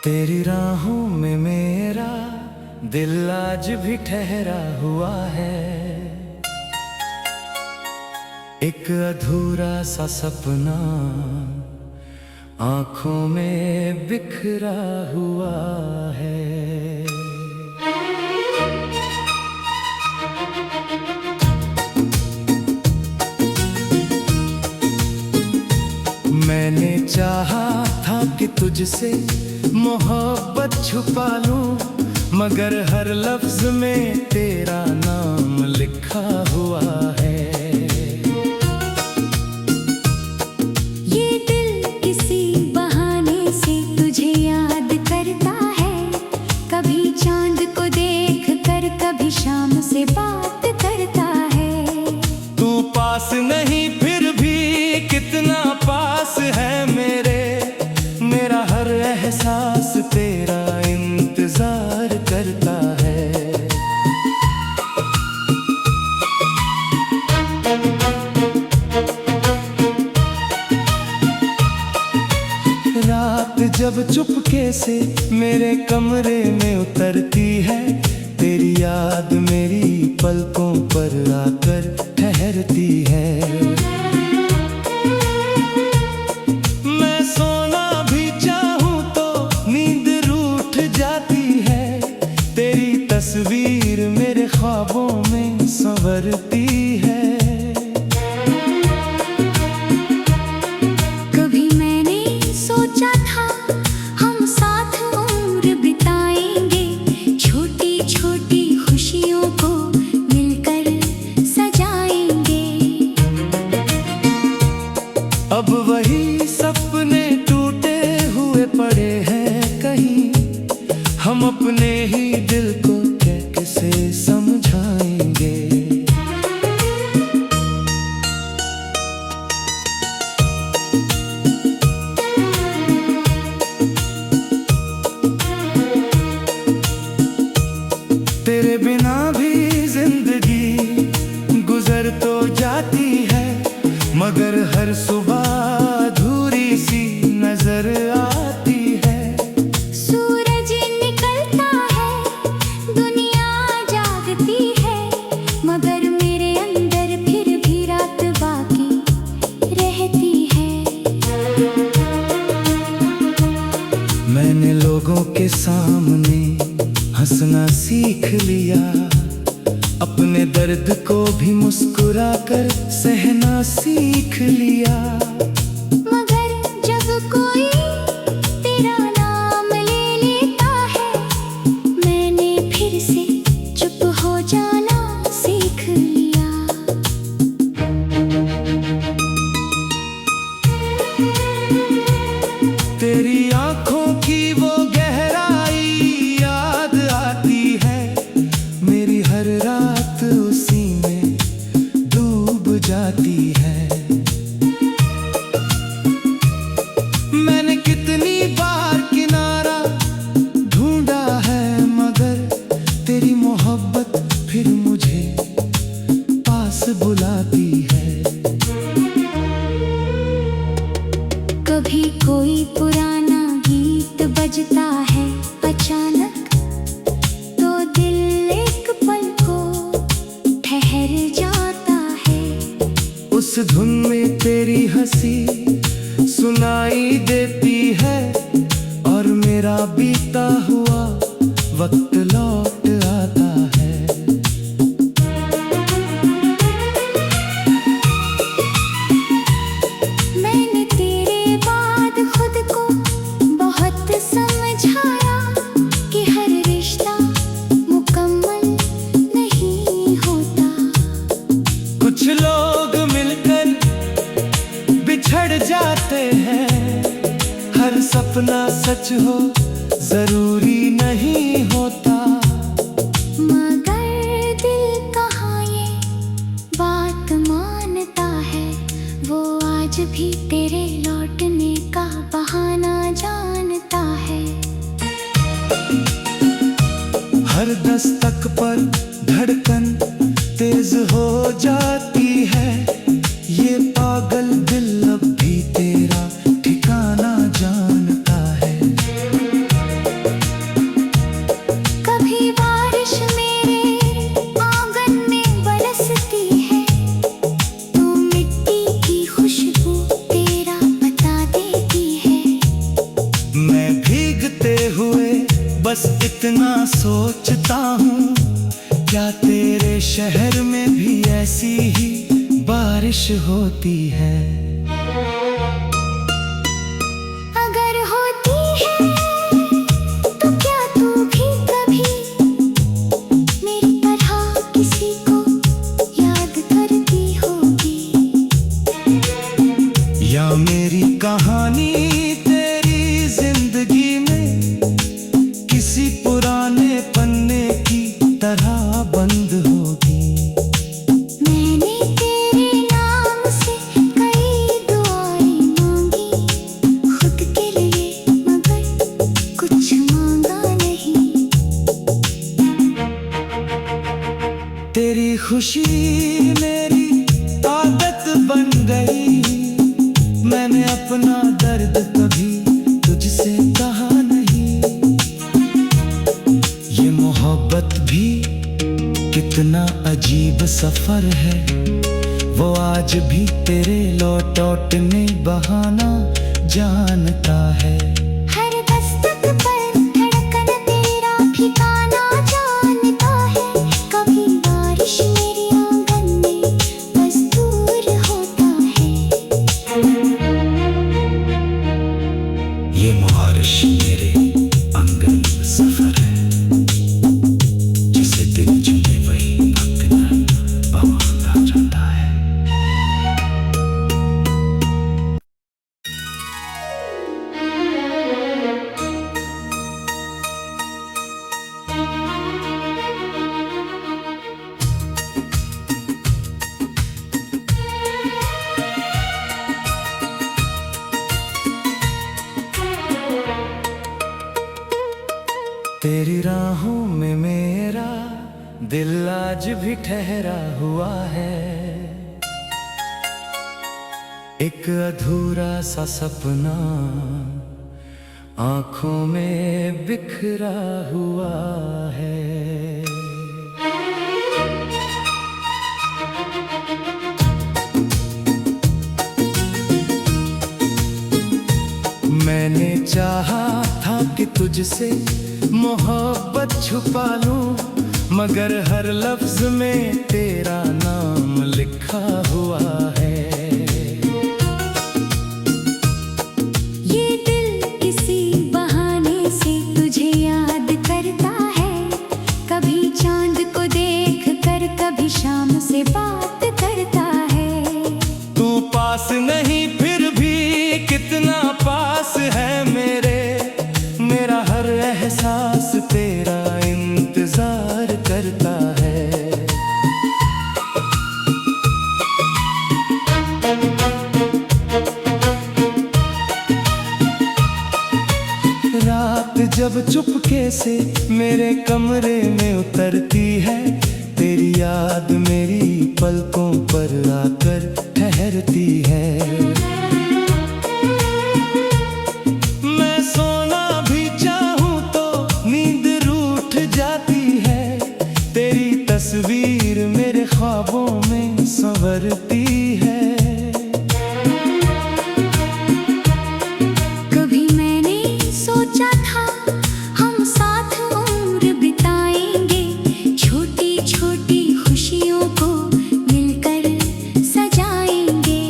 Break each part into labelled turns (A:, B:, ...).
A: तेरी राहों में मेरा दिल आज भी ठहरा हुआ है। एक अधूरा सा सपना आंखों में बिखरा हुआ है। मैंने चाहा था कि तुझसे मोहब्बत छुपा लूं, मगर हर लफ्ज में तेरा नाम लिखा हुआ है।
B: ये दिल किसी बहाने से तुझे याद करता है, कभी चांद को देख कर कभी शाम से बात करता है।
A: तू पास नहीं फिर भी कितना पास है मेरा हर एहसास तेरा इंतजार करता है। रात जब चुपके से मेरे कमरे में उतरती है, तेरी याद मेरी पलकों पर आकर ठहरती है। तस्वीर मेरे ख्वाबों में संवरती है।
B: कभी मैंने सोचा था हम साथ उम्र बिताएंगे, छोटी छोटी खुशियों को मिलकर सजाएंगे।
A: अब वही सपने टूटे हुए पड़े हैं कहीं, हम अपने ही दिल को कैसे समझाएंगे। तेरे बिना भी जिंदगी गुजर तो जाती है, मगर हर सुबह अधूरी सी नजर आती है।
B: सूरज निकलता है, दुनिया जागती है, मगर मेरे अंदर फिर भी रात बाकी रहती है।
A: मैंने लोगों के सामने हंसना सीख लिया, अपने दर्द को भी मुस्कुरा कर सहना सीख लिया।
B: मगर जब कोई तेरा नाम ले लेता है, मैंने फिर से चुप हो जाना सीख लिया।
A: तेरी आंखों की वो गहराई याद आती है, मेरी हर रात उसी में डूब जाती है। मैंने कितनी बार किनारा ढूंढा है, मगर तेरी मोहब्बत फिर मुझे पास बुलाती है।
B: कभी कोई पुराना गीत बजता है अचानक, तो दिल एक पल को ठहर जाता है।
A: उस धुन में तेरी हंसी सुनाई देती है, और मेरा बीता हुआ वक्त लौट आता है।
B: मैंने तेरे बाद खुद को बहुत समझाया कि हर रिश्ता मुकम्मल नहीं होता।
A: कुछ लोग मिलकर बिछड़ जाते हैं, हर सपना सच हो जरूरी नहीं होता।
B: मगर दिल कहाँ ये बात मानता है, वो आज भी तेरे लौटने का बहाना जानता है।
A: हर दस्तक पर धड़कन तेज हो जाती है, ये पागल दिल अब भी तेरा ठिकाना जानता है। सोचता हूँ क्या तेरे शहर में भी ऐसी ही बारिश होती है।
B: अगर होती है तो क्या तू भी कभी मेरी तरह किसी को याद करती होगी,
A: या मेरी कहानी तेरी जिंदगी में किसी पुराने पन्ने की तरह बंद होगी।
B: मैंने तेरे नाम से कई दुआएं मांगी, खुद के लिए मगर कुछ मांगा नहीं।
A: तेरी खुशी मेरी आदत बन गई, मैंने अपना दर्द कभी तुझसे कहा नहीं। ये मोहब्बत भी कितना अजीब सफर है, वो आज भी तेरे लौटने बहाना जानता है।
B: हर दस्तक पर धड़कन तेरा ठिकाना जानता है, कभी बारिश मेरी आंगन में बस दूर होता है।
A: ये बारिश मेरे आंगन में सफर है, जिसे दिल चुने वही भटकना बहाना जाता है। तेरी राहों में मेरा दिल आज भी ठहरा हुआ है, एक अधूरा सा सपना आंखों में बिखरा हुआ है। मैंने चाहा था कि तुझसे मोहब्बत छुपा लूं, मगर हर लफ्ज में तेरा नाम लिखा हुआ है।
B: ये दिल किसी बहाने से तुझे याद करता है, कभी चांद को देख कर कभी शाम से बात करता है।
A: तू पास नहीं फिर भी कितना पास है मेरा हर एहसास तेरा इंतजार करता है। रात जब चुपके से मेरे कमरे में उतरती है, तेरी याद मेरी पलकों पर आकर ठहरती है। मैं सोना भी चाहूं तो नींद रूठ जाती है, तेरी तस्वीर मेरे ख्वाबों में संवरती है।
B: कभी मैंने सोचा था हम साथ उम्र बिताएंगे, छोटी छोटी खुशियों को मिलकर सजाएंगे।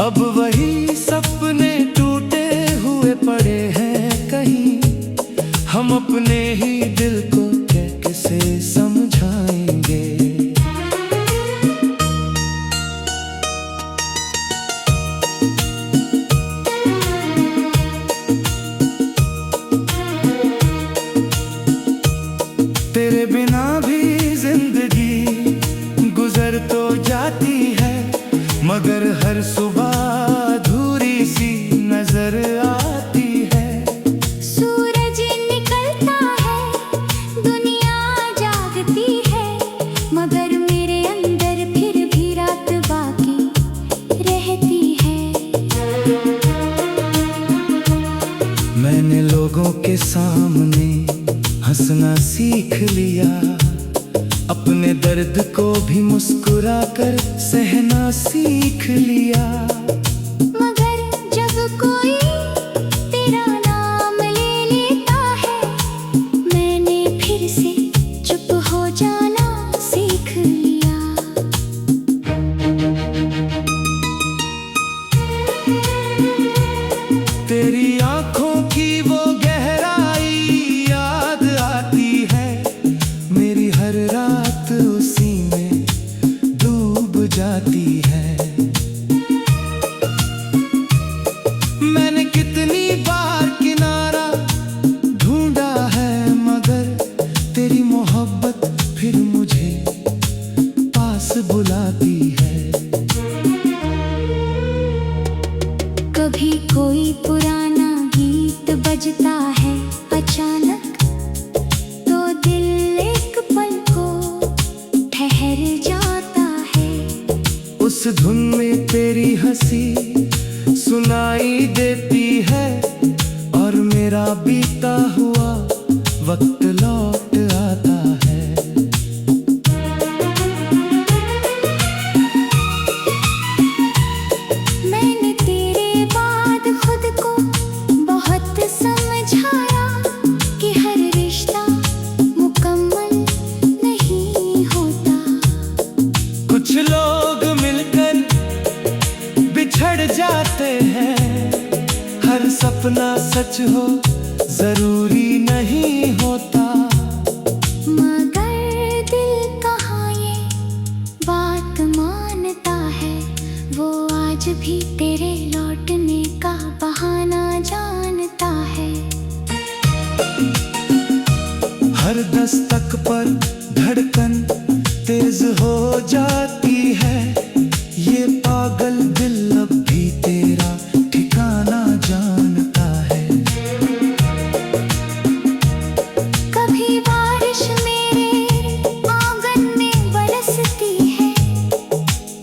A: अब वही सपने टूटे हुए पड़े हैं कहीं, हम अपने ही दिल को कैसे समझाएंगे। तेरे बिना भी जिंदगी गुजर तो जाती है, मगर हर सुबह अधूरी सी नजर आती है।
B: सूरज निकलता है, दुनिया जागती है, मगर मेरे अंदर फिर भी रात बाकी रहती है।
A: मैंने लोगों के सामने हंसना सीख लिया, अपने दर्द को भी मुस्कुरा कर सहना सीख लिया।
B: मगर जब कोई तेरा नाम ले लेता
A: है। मैंने कितनी बार किनारा ढूंढा है, मगर तेरी मोहब्बत फिर मुझे पास बुलाती है।
B: कभी कोई पुराना गीत बजता है अचानक, तो दिल एक पल को ठहर जाता है।
A: उस धुन में तेरी हंसी सुनाई देती है, और मेरा बीता हुआ वक्त लौट आता है।
B: मैंने तेरे बाद खुद को बहुत समझाया कि हर रिश्ता मुकम्मल नहीं होता।
A: कुछ लोग मिलकर बिछड़ जाते हैं, हर सपना सच हो जरूरी नहीं होता।
B: मगर दिल कहाँ ये बात मानता है, वो आज भी तेरे लौटने का बहाना जानता है।
A: हर दस्तक पर धड़कन तेज हो जाती है, ये पागल दिल अब भी तेरा ठिकाना जानता है।
B: कभी बारिश मेरे आंगन में बरसती है,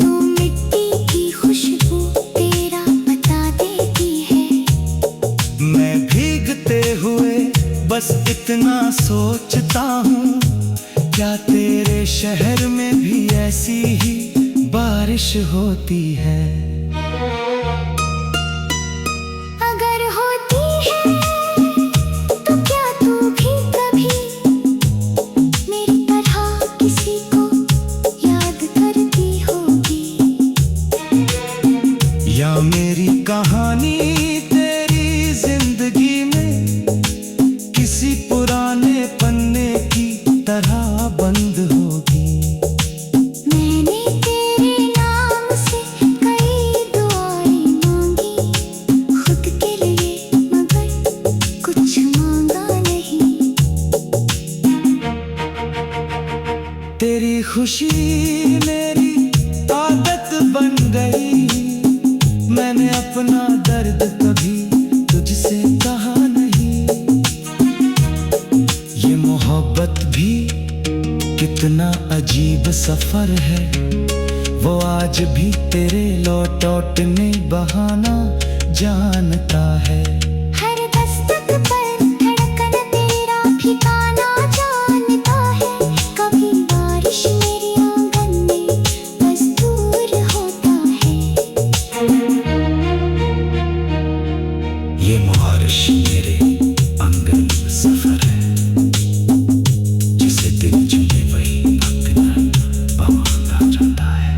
B: तो मिट्टी की खुशबू तेरा बता देती है।
A: मैं भीगते हुए बस इतना सोचता हूँ, क्या तेरे शहर में भी ऐसी ही बारिश होती है।
B: अगर होती है तो क्या तू भी कभी मेरी तरह किसी को याद करती होगी,
A: या मेरी कहानी तेरी जिंदगी में किसी पुराने पन्ने की तरह बंद होगी।
B: मैंने तेरे नाम से कई दुआएं मांगी खुद के लिए, मगर कुछ मांगा नहीं।
A: तेरी खुशी मेरी आदत बन गई, मैंने अपना दर्द कभी तुझसे कहा नहीं। ये मोहब्बत भी कितना अजीब सफर है, वो आज भी तेरे लौटने बहाना जानता है।
B: हर दस्तक पर धड़कन तेरा ठिकाना जानता है। कभी बारिश मेरी आंगन में बस दूर होता है।
A: ये बारिश मेरे आंगन में सफर है, जिसे दिल चुने वही अपना बहाना जाता है।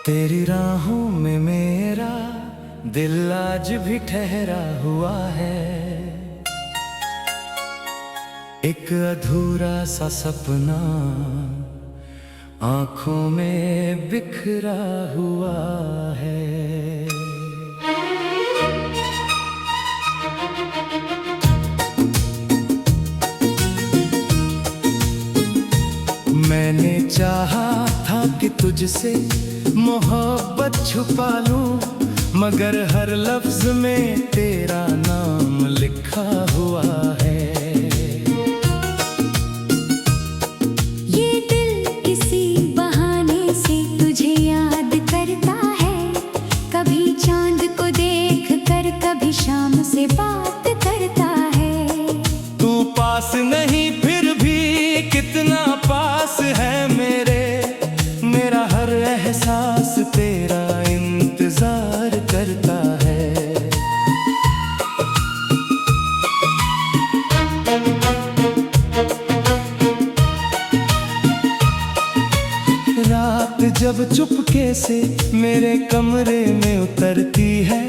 A: तेरी राहों में मेरा दिल आज भी ठहरा हुआ है, एक अधूरा सा सपना आंखों में बिखरा हुआ है। मैंने चाहा था कि तुझसे मोहब्बत छुपा लूं, मगर हर लफ्ज में तेरा नाम लिखा हुआ है।
B: ये दिल किसी बहाने से तुझे याद करता है, कभी चांद को देख कर, कभी शाम से बात करता है।
A: तू पास नहीं फिर भी कितना पास है मेरे, मेरा हर एहसास तेरा इंतजार करता है। जब चुपके से मेरे कमरे में उतरती है,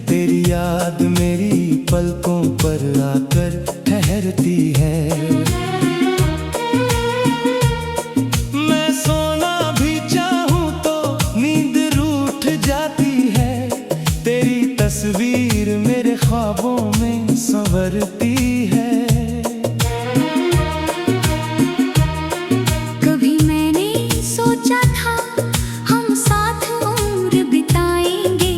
A: तेरी याद मेरी पलकों पर आकर ठहरती है। मैं सोना भी चाहूं तो नींद रूठ जाती है, तेरी तस्वीर मेरे ख्वाबों में संवरती है।
B: कभी मैंने सोचा था हम साथ उम्र बिताएंगे,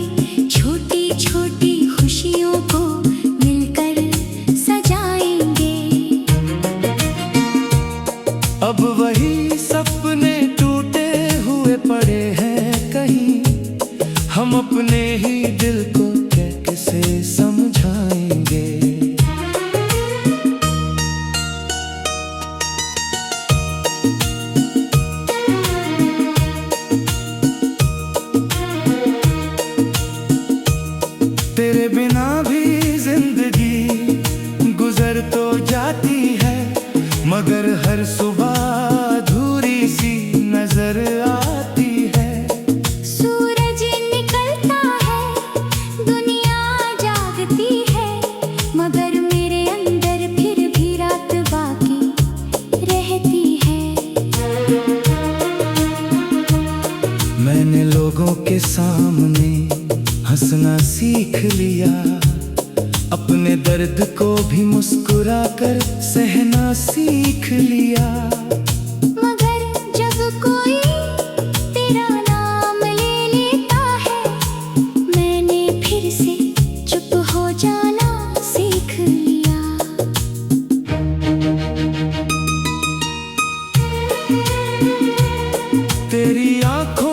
B: छोटी छोटी खुशियों को मिलकर सजाएंगे।
A: अब वही सपने टूटे हुए पड़े हैं कहीं, हम अपने ही दिल को कैसे समझाएंगे। तेरे बिना भी जिंदगी गुजर तो जाती है, मगर हर सुबह अधूरी सी नजर आती है।
B: सूरज निकलता है, दुनिया जागती है, मगर मेरे अंदर फिर भी रात बाकी रहती है।
A: मैंने लोगों के सामने हंसना सीख लिया, अपने दर्द को भी मुस्कुरा कर सहना सीख लिया।
B: मगर जब कोई तेरा नाम ले लेता है, मैंने फिर से चुप हो जाना सीख लिया।
A: तेरी आंखों